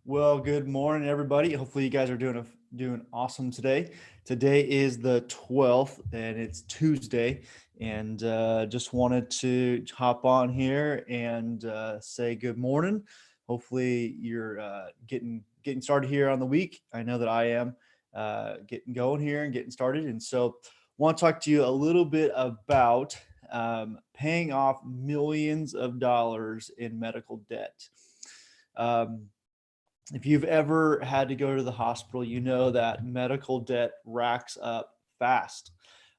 Well, good morning, everybody. Hopefully, you guys are doing awesome today. Today is the 12th, and it's Tuesday. And just wanted to hop on here and say good morning. Hopefully, you're getting started here on the week. I know that I am getting going here and getting started. And so, want to talk to you a little bit about paying off millions of dollars in medical debt. Um, if you've ever had to go to the hospital, you know that medical debt racks up fast.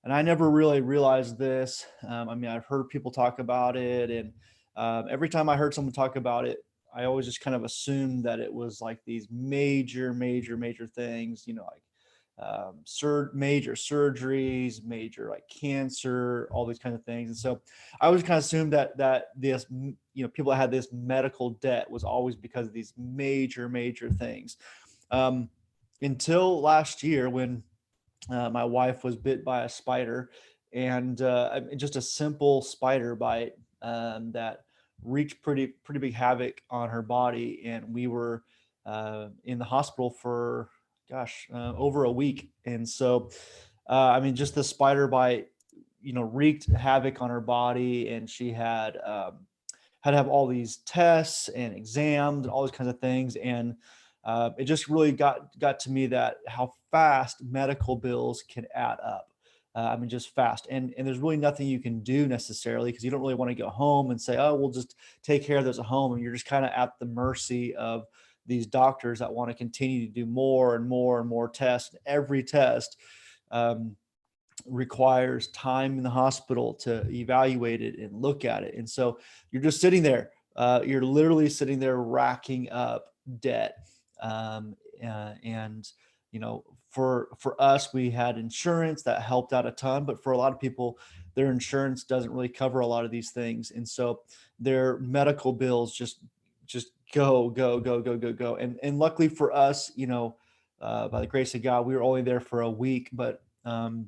And I never really realized this. I've heard people talk about it, and every time I heard someone talk about it, I always just kind of assumed that it was like these major things, like major surgeries, major like cancer, all these kind of things. And so I always kind of assumed that this, people that had this medical debt was always because of these major things. Um, until last year when my wife was bit by a spider, and just a simple spider bite that wreaked pretty big havoc on her body, and we were in the hospital for over a week. And so, just the spider bite, wreaked havoc on her body, and she had to have all these tests and exams and all these kinds of things. And it just really got to me that how fast medical bills can add up. Just fast. And there's really nothing you can do necessarily, because you don't really want to go home and say, oh, we'll just take care of this at home. And you're just kind of at the mercy of these doctors that want to continue to do more and more tests. Every test um, requires time in the hospital to evaluate it and look at it. And so you're just sitting there. You're literally sitting there racking up debt. And for us, we had insurance that helped out a ton, but for a lot of people, their insurance doesn't really cover a lot of these things, and so their medical bills just go. And luckily for us, by the grace of God, we were only there for a week, but I've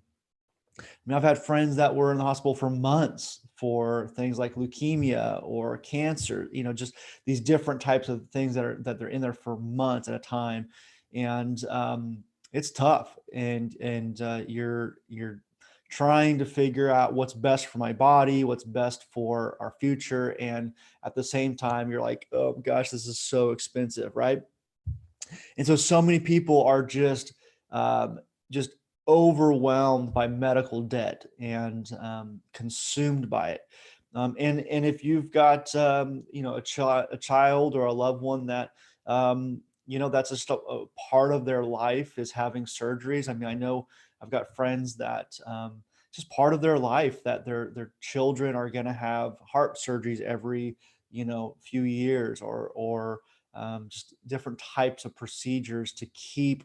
had friends that were in the hospital for months for things like leukemia or cancer, just these different types of things that they're in there for months at a time. And it's tough. And you're trying to figure out what's best for my body, what's best for our future. And at the same time, you're like, oh gosh, this is so expensive, right? And so many people are just overwhelmed by medical debt and consumed by it. And if you've got a child or a loved one that that's just a part of their life is having surgeries. I know I've got friends that just part of their life that their children are going to have heart surgeries every few years, or just different types of procedures to keep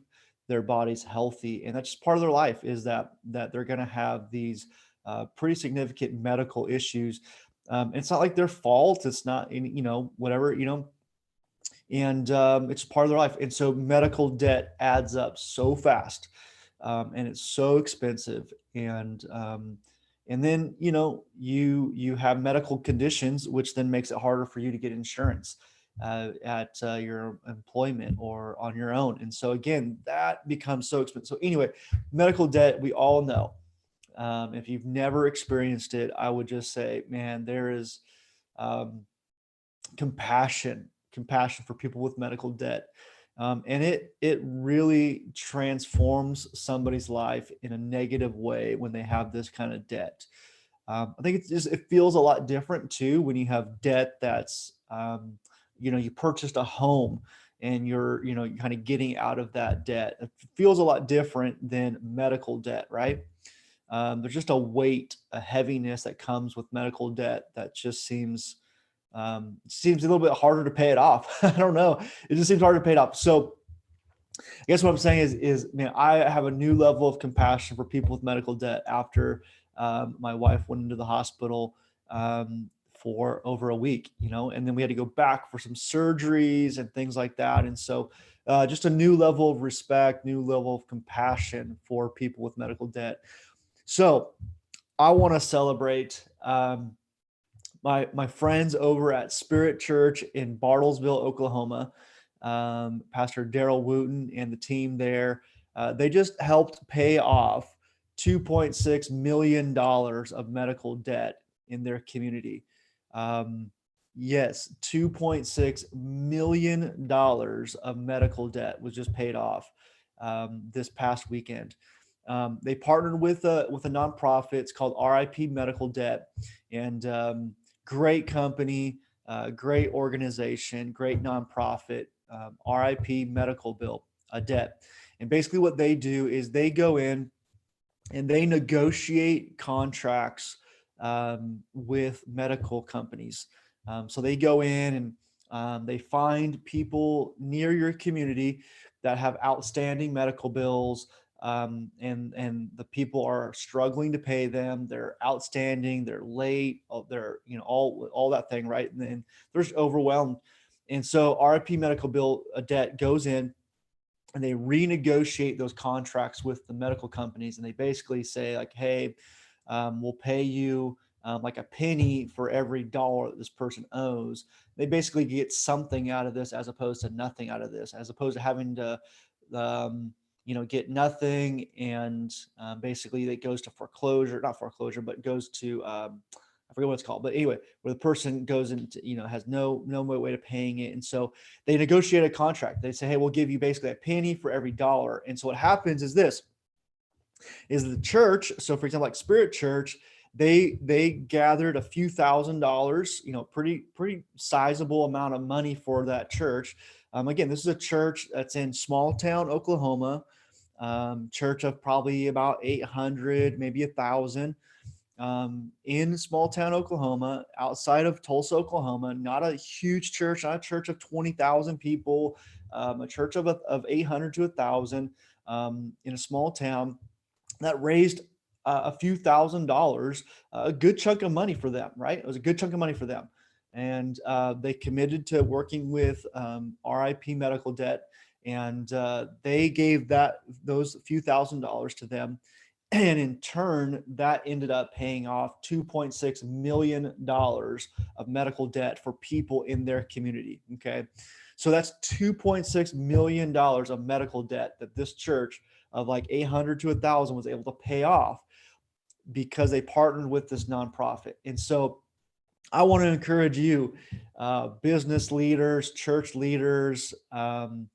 their bodies healthy. And that's just part of their life, is that they're going to have these pretty significant medical issues. It's not like their fault. It's not, whatever, and it's part of their life. And so medical debt adds up so fast, and it's so expensive. And then you have medical conditions, which then makes it harder for you to get insurance at your employment or on your own. And so again, that becomes so expensive. So anyway, medical debt, we all know. If you've never experienced it, I would just say, man, there is um, compassion for people with medical debt. And it really transforms somebody's life in a negative way when they have this kind of debt. I think it feels a lot different too when you have debt that's you purchased a home and you're kind of getting out of that debt. It feels a lot different than medical debt, right? There's just a weight, a heaviness that comes with medical debt that just seems a little bit harder to pay it off. I don't know. It just seems harder to pay it off. So I guess what I'm saying is, man, I have a new level of compassion for people with medical debt after my wife went into the hospital for over a week, and then we had to go back for some surgeries and things like that. And so just a new level of respect, new level of compassion for people with medical debt. So I want to celebrate my friends over at Spirit Church in Bartlesville, Oklahoma. Pastor Daryl Wooten and the team there. They just helped pay off $2.6 million of medical debt in their community. Um, yes, $2.6 million of medical debt was just paid off this past weekend. They partnered with a nonprofit. It's called RIP Medical Debt, and great company, great organization, great nonprofit. RIP Medical Bill Debt, and basically what they do is they go in and they negotiate contracts with medical companies. So they go in and they find people near your community that have outstanding medical bills, and the people are struggling to pay them. They're outstanding. They're late. They're all that thing, right? And they're just overwhelmed. And so RIP Medical Bill Debt goes in and they renegotiate those contracts with the medical companies, and they basically say like, hey, we'll pay you like a penny for every dollar that this person owes. They basically get something out of this as opposed to nothing out of this, as opposed to having to get nothing, and basically it goes to foreclosure, not foreclosure, but goes to I forget what it's called, but anyway, where the person goes into, has no way to paying it. And so they negotiate a contract. They say, hey, we'll give you basically a penny for every dollar. And so what happens is this, is the church. So for example, like Spirit Church, they gathered a few $1,000s, pretty sizable amount of money for that church. Again, this is a church that's in small town Oklahoma, church of probably about 800, maybe 1,000, in small town Oklahoma, outside of Tulsa, Oklahoma. Not a huge church, not a church of 20,000 people, a church of 800 to 1,000, in a small town that raised a few $1,000s, a good chunk of money for them, right? It was a good chunk of money for them. And they committed to working with RIP Medical Debt, and they gave those few $1,000s to them. And in turn, that ended up paying off $2.6 million of medical debt for people in their community. Okay. So that's $2.6 million of medical debt that this church of like 800 to 1,000 was able to pay off because they partnered with this nonprofit. And so I want to encourage you, business leaders, church leaders, you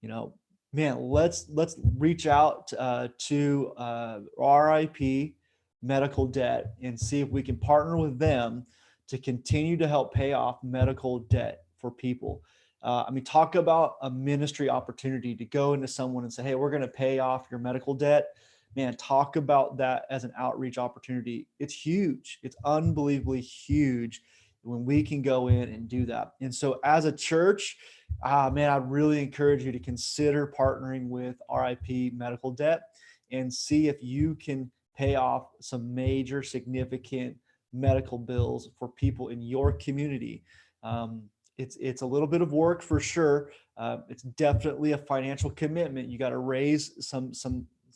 know, man, let's reach out to RIP Medical Debt and see if we can partner with them to continue to help pay off medical debt for people. Talk about a ministry opportunity to go into someone and say, hey, we're going to pay off your medical debt. Man, talk about that as an outreach opportunity. It's huge. It's unbelievably huge when we can go in and do that. And so as a church, man, I really encourage you to consider partnering with RIP Medical Debt and see if you can pay off some major significant medical bills for people in your community. It's a little bit of work for sure. It's definitely a financial commitment. You got to raise some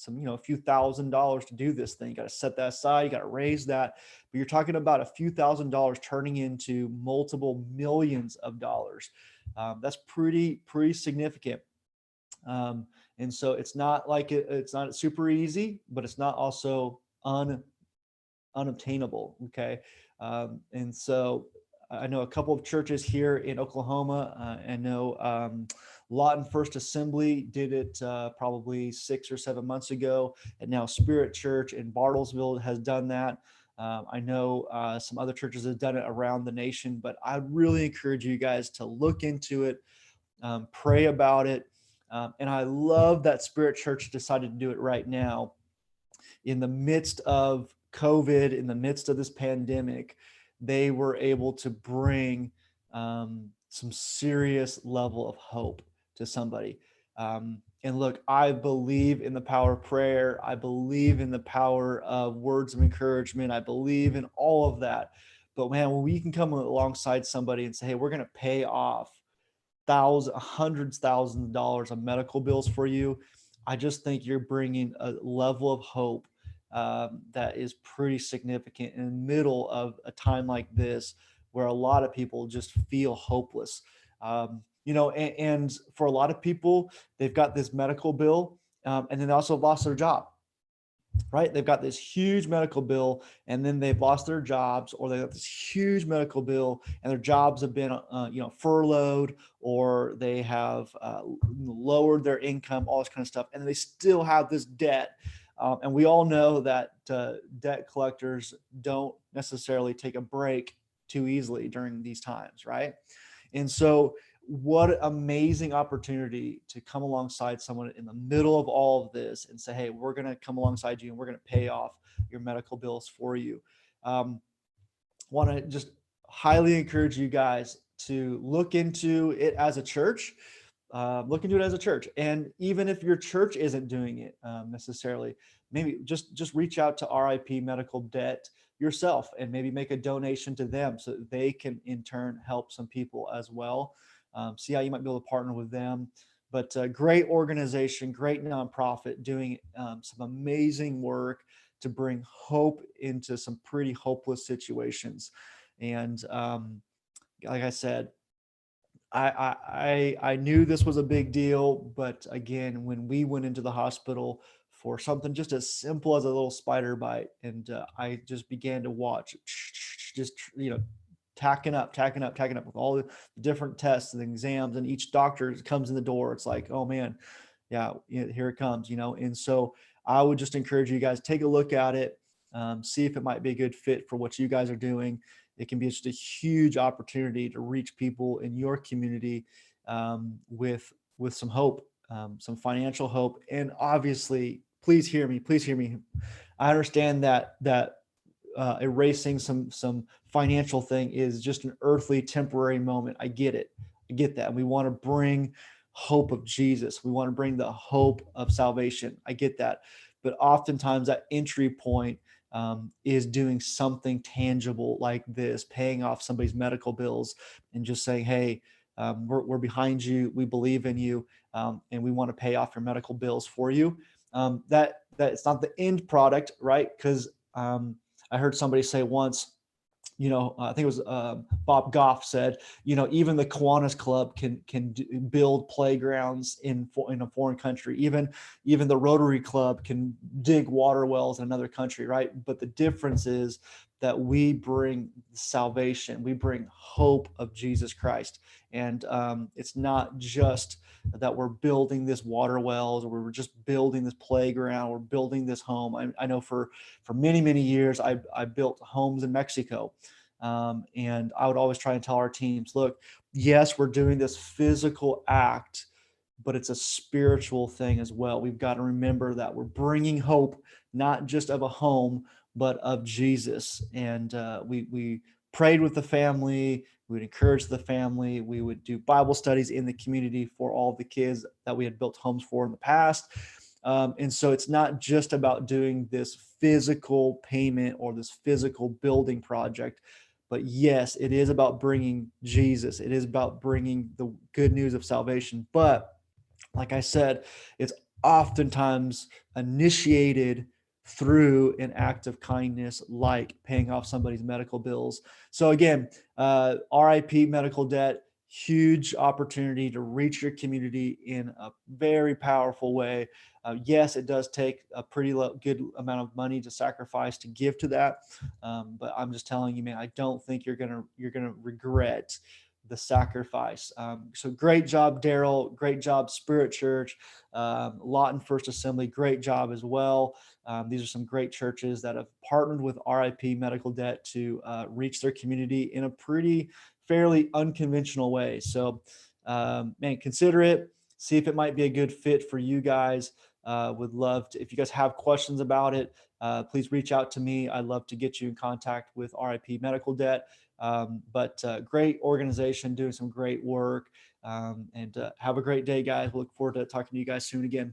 a few $1,000s to do this thing. You got to set that aside. You got to raise that. But you're talking about a few $1,000s turning into multiple millions of dollars. That's pretty significant. And so it's not like it's not super easy, but it's not also unobtainable. Okay. And so I know a couple of churches here in Oklahoma. I know Lawton First Assembly did it probably 6 or 7 months ago, and now Spirit Church in Bartlesville has done that. I know some other churches have done it around the nation, but I really encourage you guys to look into it, pray about it. And I love that Spirit Church decided to do it right now in the midst of COVID, in the midst of this pandemic. They were able to bring some serious level of hope to somebody. And look, I believe in the power of prayer. I believe in the power of words of encouragement. I believe in all of that. But man, when we can come alongside somebody and say, hey, we're going to pay off hundreds, thousands of dollars of medical bills for you, I just think you're bringing a level of hope that is pretty significant in the middle of a time like this, where a lot of people just feel hopeless. And for a lot of people, they've got this medical bill, and then they also lost their job, right? They've got this huge medical bill, and then they've lost their jobs, or they got this huge medical bill and their jobs have been, furloughed, or they have lowered their income, all this kind of stuff. And they still have this debt. And we all know that debt collectors don't necessarily take a break too easily during these times, right? And so, what an amazing opportunity to come alongside someone in the middle of all of this and say, hey, we're going to come alongside you and we're going to pay off your medical bills for you. Want to just highly encourage you guys to look into it as a church. Look into it as a church. And even if your church isn't doing it necessarily, maybe just reach out to RIP Medical Debt yourself and maybe make a donation to them so that they can in turn help some people as well. See how you might be able to partner with them. But great organization, great nonprofit doing some amazing work to bring hope into some pretty hopeless situations. And like I said, I knew this was a big deal, but again, when we went into the hospital for something just as simple as a little spider bite, and I just began to watch, just tacking up with all the different tests and exams, and each doctor comes in the door. It's like, oh man, yeah, here it comes, And so I would just encourage you guys, take a look at it, see if it might be a good fit for what you guys are doing. It can be just a huge opportunity to reach people in your community with some hope, some financial hope, and obviously, please hear me. Please hear me. I understand that erasing some financial thing is just an earthly, temporary moment. I get it. I get that. We want to bring hope of Jesus. We want to bring the hope of salvation. I get that. But oftentimes that entry point is doing something tangible like this, paying off somebody's medical bills and just saying, hey, we're behind you. We believe in you. And we want to pay off your medical bills for you. That it's not the end product, right? Because I heard somebody say once, I think it was Bob Goff said, even the Kiwanis Club can build playgrounds in a foreign country. Even the Rotary Club can dig water wells in another country, right? But the difference is that we bring salvation, we bring hope of Jesus Christ, and it's not just that we're building this water wells, or we're just building this playground, we're building this home. I know for many years I built homes in Mexico, and I would always try and tell our teams, look, yes, we're doing this physical act, but it's a spiritual thing as well. We've got to remember that we're bringing hope, not just of a home, but of Jesus. And we prayed with the family. We would encourage the family. We would do Bible studies in the community for all of the kids that we had built homes for in the past. And so it's not just about doing this physical payment or this physical building project, but yes, it is about bringing Jesus. It is about bringing the good news of salvation. But like I said, it's oftentimes initiated through an act of kindness, like paying off somebody's medical bills. So again, RIP Medical Debt, huge opportunity to reach your community in a very powerful way. Yes, it does take a pretty good amount of money to sacrifice to give to that, but I'm just telling you, man, I don't think you're gonna regret the sacrifice. So great job, Daryl. Great job, Spirit Church. Lawton First Assembly, great job as well. These are some great churches that have partnered with RIP Medical Debt to reach their community in a fairly unconventional way. So, man, consider it. See if it might be a good fit for you guys. Would love to, if you guys have questions about it, please reach out to me. I'd love to get you in contact with RIP Medical Debt. But great organization doing some great work. And have a great day, guys. We'll look forward to talking to you guys soon again.